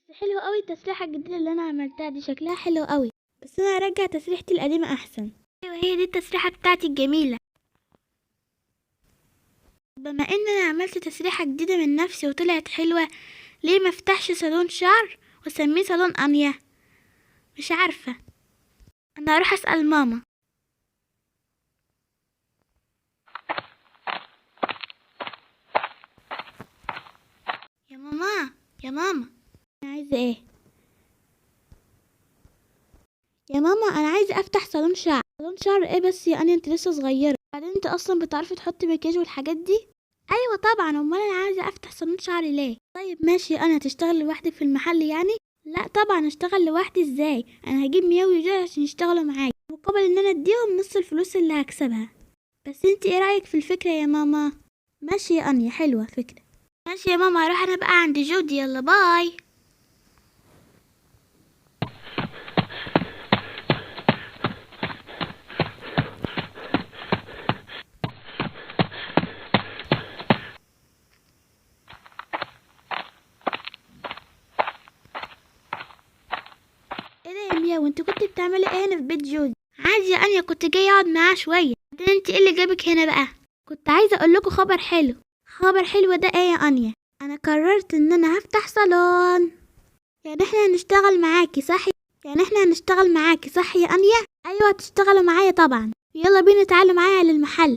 بس حلو قوي التسريحة الجديدة اللي انا عملتها دي، شكلها حلو قوي. بس انا هرجع تسريحتي القديمة احسن. ايوه هي دي التسريحة بتاعتي الجميلة. بما ان انا عملت تسريحة جديدة من نفسي وطلعت حلوة، ليه ما افتحش صالون شعر واسميه صالون انيا؟ مش عارفة، انا هروح اسأل ماما. يا ماما يا ماما، انا عايزة ايه؟ يا ماما انا عايزة افتح صالون شعر. صالون شعر ايه بس يا انيا؟ انت لسه صغيرة، بعدين انت اصلا بتعرفي تحطي مكياج والحاجات دي؟ ايوه طبعا، امال انا عايزة افتح صالون شعر ليه؟ طيب ماشي، انا هتشتغل لوحدك في المحل يعني؟ لا طبعا، اشتغل لوحدي ازاي؟ انا هجيب مياو وجوي عشان يشتغلوا معايا مقابل ان انا اديهم نص الفلوس اللي هكسبها. بس انت ايه رايك في الفكره يا ماما؟ ماشي يا انيا، حلوه فكره. ماشي يا ماما، هروح انا بقى عند جودي، يلا باي. ايه ده يا مياو، انت كنت بتعملي ايه هنا في بيت جودي؟ عادي يا انيا، كنت جايه اقعد معاه شويه. بعدين انت ايه اللي جابك هنا بقى؟ كنت عايزه اقول لكم خبر حلو. خبر حلو ده ايه يا انيا؟ انا قررت ان انا هفتح صالون. يعني احنا هنشتغل معاكي صح؟ يعني احنا هنشتغل معاكي صح يا انيا؟ ايوه هتشتغلوا معايا طبعا. يلا بينا تعالوا معايا للمحل.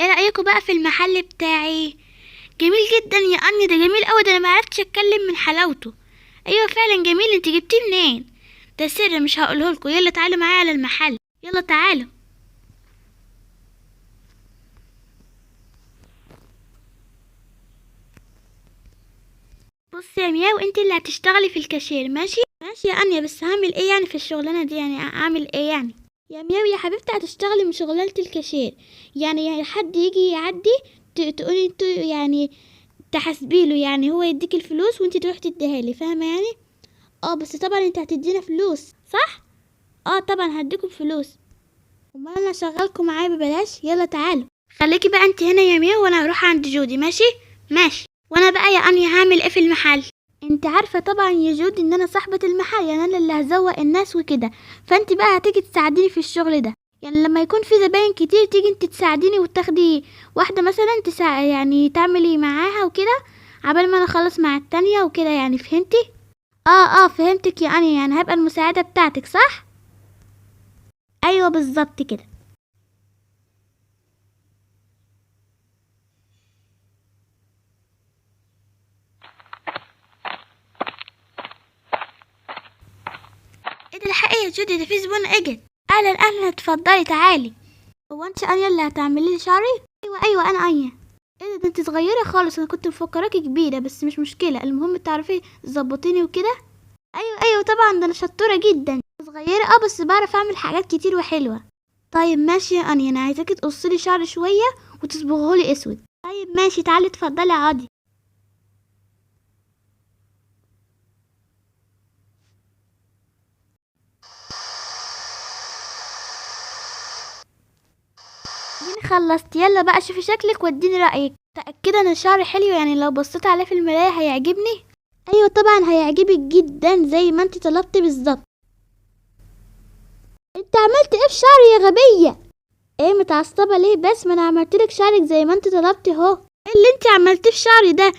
ايه رأيكم بقى في المحل بتاعي؟ جميل جدا يا اني، ده جميل قوي، ده انا معرفتش اتكلم من حلاوته. ايوه فعلا جميل، انت جبتيه منين؟ ده سر مش هقولهولكوا. يلا تعالوا معايا على المحل، يلا تعالوا. بصي يا مياو، انت اللي هتشتغلي في الكاشير، ماشي؟ ماشي يا انيا، بس هعمل ايه يعني في الشغلانه دي؟ يعني اعمل ايه يعني؟ يا مياو يا حبيبتي، هتشتغلي من شغلانه الكاشير. يعني حد يجي يعدي تقولي انتوا يعني تحاسبيله، يعني هو يديك الفلوس وانت تروحي تديها لي، فاهمه يعني؟ اه بس طبعا انت هتدينا فلوس صح؟ اه طبعا هديكم فلوس. امال انا شغالكم معايا ببلاش؟ يلا تعالوا. خليكي بقى انت هنا يا مياو، وانا هروح عند جودي، ماشي؟ ماشي. وانا بقى يا اني هعمل ايه في المحل؟ انت عارفه طبعا يا جودي ان انا صاحبه المحل، يعني انا اللي هزوق الناس وكده. فانت بقى هتيجي تساعديني في الشغل ده. يعني لما يكون في زباين كتير تيجي انت تساعديني وتاخدي واحده مثلا يعني تعملي معاها وكده، عبال ما انا اخلص مع التانية وكده، يعني فهمتي؟ اه فهمتك يا اني، يعني هبقى المساعده بتاعتك صح؟ ايوه بالظبط كده. ايه ده، الحقيقة يا جودي، ده في زبون اجت. اهلا اهلا، اتفضلي تعالي. هو انت انيا اللي هتعملي لي شعري؟ ايوه انا انيا. ايه ده انت صغيره خالص، انا كنت مفكراكي كبيره، بس مش مشكله، المهم تعرفي تظبطيني وكده. ايوه طبعا، ده انا شطوره جدا. صغيره بس بعرف اعمل حاجات كتير وحلوه. طيب ماشي يا انيا، انا عايزاكي تقصلي شعري شويه وتصبغهولي اسود. طيب ماشي، تعالي اتفضلي اقعدي. اديني خلصت، يلا بقى شوفي شكلك واديني رايك. متاكده ان شعري حلو؟ يعني لو بصيت عليه في المرايه هيعجبني؟ ايوه طبعا هيعجبك جدا زي ما انت طلبتي بالظبط. انت عملت ايه في شعري يا غبيه؟ ايه متعصبه ليه بس؟ ما انا عملتلك شعرك زي ما انت طلبتي اهو. ايه اللي انت عملتيه في شعري ده؟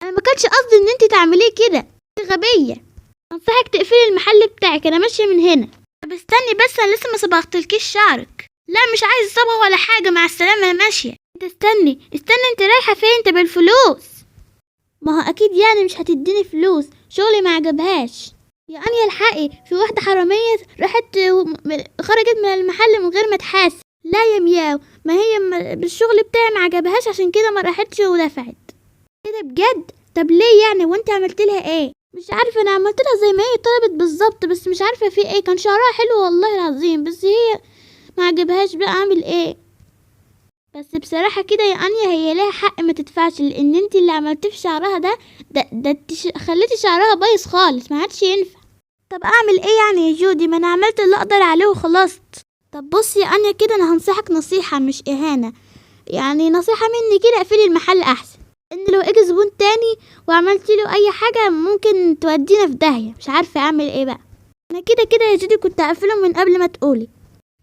انا ما كانش قصدي ان انت تعمليه كده، انت غبيه. انصحك تقفلي المحل بتاعك، انا ماشيه من هنا. طب استني بس، انا لسه ما صبغتلكيش شعرك. لا مش عايز صبغه ولا حاجه، مع السلامه انا ماشيه. انت استني، انت رايحه فين؟ انت بالفلوس. ما هو اكيد يعني مش هتديني فلوس، شغلي ما عجبهاش. يا انيا الحقي، في واحدة حرامية راحت خرجت من المحل من غير ما تحاسب. لا يا مياو، ما هي بالشغل بتاعي ما عجبهاش عشان كده ما راحتش ودفعت. كده بجد؟ طب ليه يعني، وانت عملت لها ايه؟ مش عارفه، انا عملت لها زي ما هي طلبت بالظبط، بس مش عارفه في ايه، كان شعرها حلو والله العظيم، بس هي ما عجبهاش بقى، اعمل ايه؟ بس بصراحه كده يا انيا هي لها حق ما تدفعش، لان انت اللي عملتيه في شعرها ده انت خليتي شعرها بايظ خالص، ما عادش ينفع. طب اعمل ايه يعني يا جودي، ما انا عملت اللي اقدر عليه وخلصت. طب بصي يا انيا كده، انا هنصحك نصيحه مش اهانه، يعني نصيحه مني كده، اقفلي المحل احسن، ان لو اجي زبون تاني وعملت له اي حاجه ممكن تودينا في داهيه، مش عارفه اعمل ايه بقى. انا كده كده يا جودي كنت هقفله من قبل ما تقولي.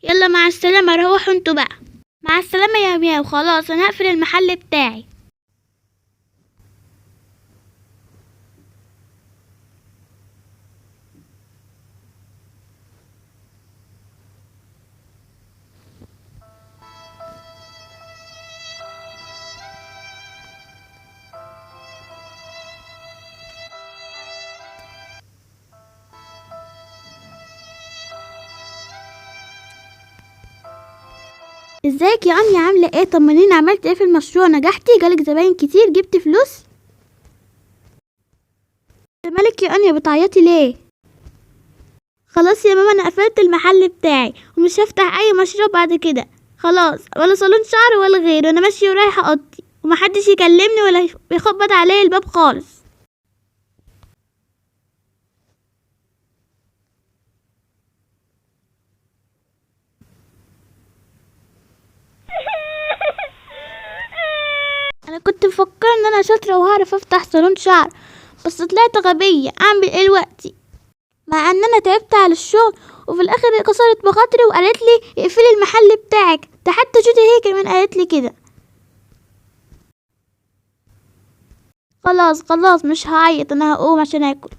يلا مع السلامه، روحوا انتوا بقى. مع السلامه يا مياو، خلاص انا هقفل المحل بتاعي. ازيك يا اني، عامله ايه؟ طمنيني، عملت ايه في المشروع؟ نجحتي؟ جالك زباين كتير؟ جبتي فلوس؟ مالك يا اني بتعيطي ليه؟ خلاص يا ماما، انا قفلت المحل بتاعي ومش هفتح اي مشروع بعد كده، خلاص، ولا صالون شعر ولا غيره، انا ماشيه ورايحه اوضتي ومحدش يكلمني ولا يخبط عليا الباب خالص. انا كنت مفكره ان انا شاطره وهعرف افتح صالون شعر، بس طلعت غبيه، اعمل ايه دلوقتي؟ مع ان انا تعبت على الشغل وفي الاخر كسرت بخاطري وقالت لي اقفلي المحل بتاعك، ده حتى جودي هي كمان قالت لي كده. خلاص خلاص مش هعيط، انا هقوم عشان اكل.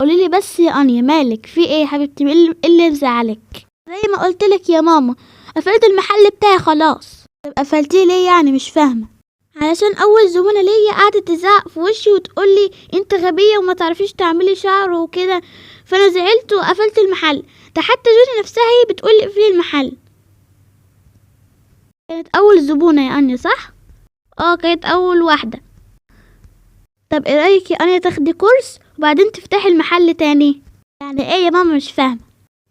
قوليلي بس يا انيا، مالك في ايه يا حبيبتي؟ إيه اللي مزعلك؟ زي ما قلتلك يا ماما، قفلت المحل بتاعي خلاص. طب قفلتيه ليه يعني؟ مش فاهمه. علشان اول زبونه ليا قعدت تزعق في وشي وتقولي انت غبيه وما تعرفيش تعملي شعر وكده، فانا زعلت وقفلت المحل. ده حتى جودي نفسها هي بتقولي اقفلي المحل. كانت اول زبونه يا انيا صح؟ اه كانت اول واحده. طب ايه رايك يا انيا تاخدي كورس وبعدين تفتحي المحل تاني؟ يعني ايه يا ماما؟ مش فاهمه.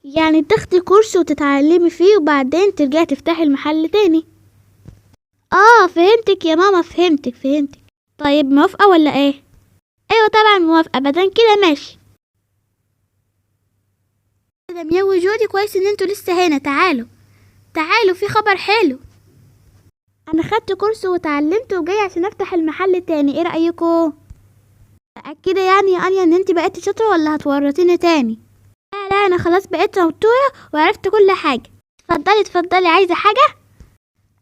يعني تاخدي كورس وتتعلمي فيه وبعدين ترجعي تفتحي المحل تاني. اه فهمتك يا ماما، فهمتك. طيب موافقه ولا ايه؟ ايوه طبعا موافقه، بدل كده ماشي. ده مياو وجودي، كويس ان انتوا لسه هنا، تعالوا في خبر حلو. انا خدت كورس وتعلمت وجاي عشان افتح المحل تاني، ايه رايكم؟ كده يعني يا انيا ان انت بقيتي شاطره ولا هتورطيني تاني؟ لا انا خلاص بقيت شطوره وعرفت كل حاجه. اتفضلي، عايزه حاجه؟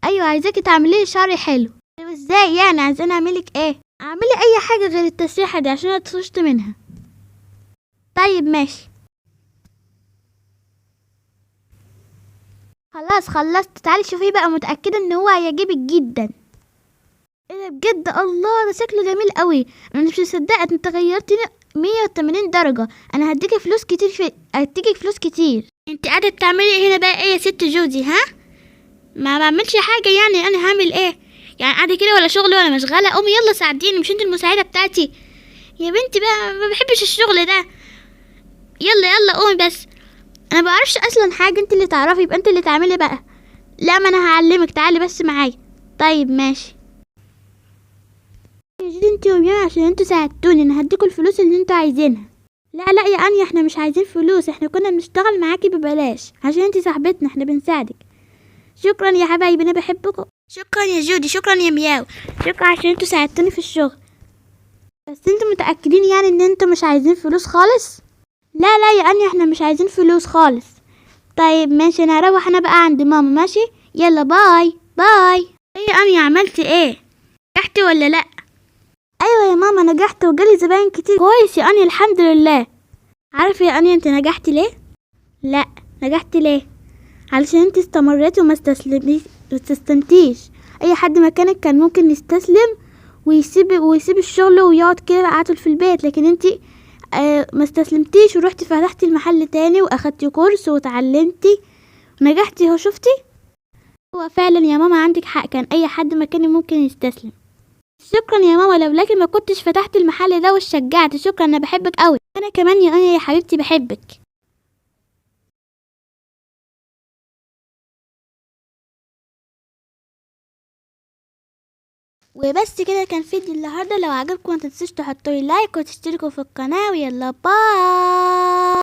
ايوه عايزاكي تعملي لي شعري حلو. ايوه ازاي يعني؟ عايزاني اعملك ايه؟ اعملي اي حاجه غير التسريحه دي عشان انا اتفشت منها. طيب ماشي. خلاص خلصت، تعالي شوفيه بقى، متاكده ان هو هيعجبك جدا. ايه ده بجد؟ الله ده شكله جميل قوي، انا مش مصدقه انت غيرتني 180 درجه. انا هديكي فلوس كتير هديكي فلوس كتير. انت قاعده بتعملي هنا بقى ايه يا ست جودي؟ ها، ما بعملش حاجه يعني، انا هعمل ايه يعني؟ قاعده كده ولا شغل ولا مشغله؟ قومي يلا ساعديني، مش انت المساعده بتاعتي؟ يا بنتي بقى ما بحبش الشغل ده. يلا قومي بس. انا بعرفش اصلا حاجه، انت اللي تعرفي، يبقى انت اللي تعملي بقى. لا ما انا هعلمك، تعالي بس معايا. طيب ماشي يا جدي، انت ومياء عشان انتوا ساعدتوني، انا هديكوا الفلوس اللي انتوا عايزينها. لا يا انيا، احنا مش عايزين فلوس، احنا كنا بنشتغل معاكي ببلاش عشان انت صاحبتنا، احنا بنساعدك. شكرا يا حبايبي، انا بحبكم. شكرا يا جودي، شكرا يا مياو، شكرا عشان انتوا ساعدتوني في الشغل. بس انتوا متأكدين يعني ان انتوا مش عايزين فلوس خالص؟ لا يا انيا، احنا مش عايزين فلوس خالص. طيب ماشي، انا هروح انا بقى عند ماما، ماشي؟ يلا باي. ايه يا انيا عملتي ايه؟ نجحتي ولا لا؟ ايوه يا ماما نجحت وجالي زباين كتير. كويس يا انيا، الحمد لله. عارفه يا انيا انت نجحتي ليه؟ لا. نجحت ليه؟ علشان انت استمريتي وما استسلمتيش. اي حد مكانك كان ممكن يستسلم ويسيب الشغل ويقعد كده قاعد في البيت، لكن انت ما استسلمتيش ورحتي فتحتي المحل تاني واخدتي كورس وتعلمتي ونجحتي اهو. شفتي؟ هو فعلا يا ماما عندك حق، كان اي حد مكاني ممكن يستسلم. شكرا يا ماما، لولاكي ما كنتش فتحت المحل ده وشجعت. شكرا، انا بحبك قوي. انا كمان يا انيا يا حبيبتي بحبك. وبس كده كان فيديو النهارده. لو عجبكم ما تنسوش تحطوا لي لايك وتشتركوا في القناه، ويلا باي.